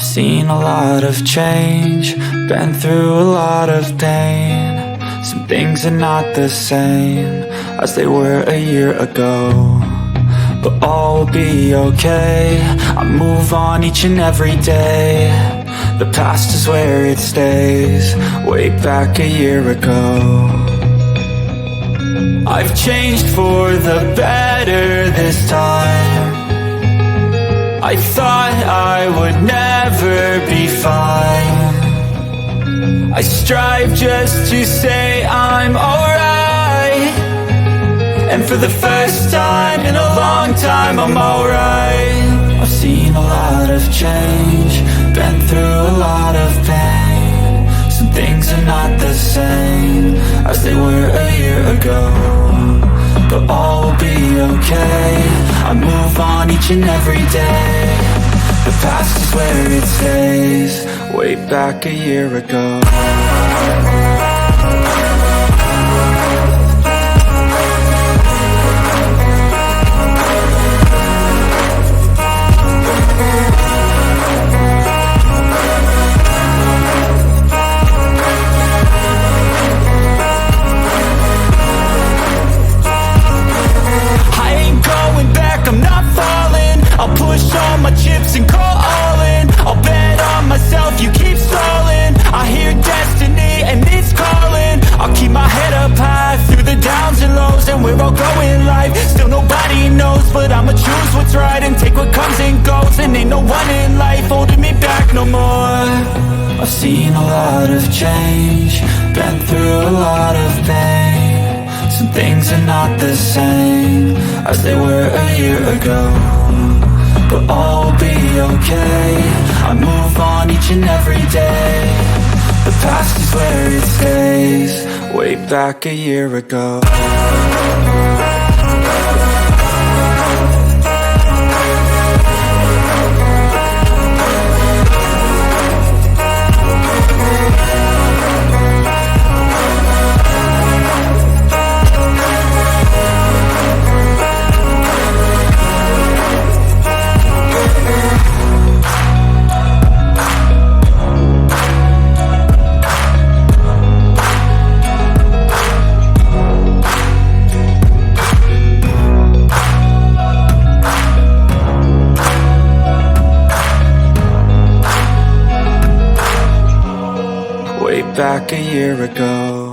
Seen a lot of change, been through a lot of pain. Some things are not the same as they were a year ago, but all will be okay. I move on each and every day. The past is where it stays, way back a year ago. I've changed for the better this time. I thought I would never be fine. I strive just to say I'm alright, and for the first time in a long time I'm alright. I've seen a lot of change, been through a lot of pain. Some things are not the same as they were a year ago, but all will be okay. I move on each and every day. The past is where it stays, way back a year ago. I'll push all my chips and call all in. I'll bet on myself, you keep stalling. I hear destiny and it's calling. I'll keep my head up high through the downs and lows, and we're all going life. Still nobody knows, but I'ma choose what's right and take what comes and goes. And ain't no one in life holding me back no more. I've seen a lot of change, been through a lot of pain. Some things are not the same as they were a year ago, but all will be okay. I move on each and every day. The past is where it stays, way back a year ago. Back a year ago.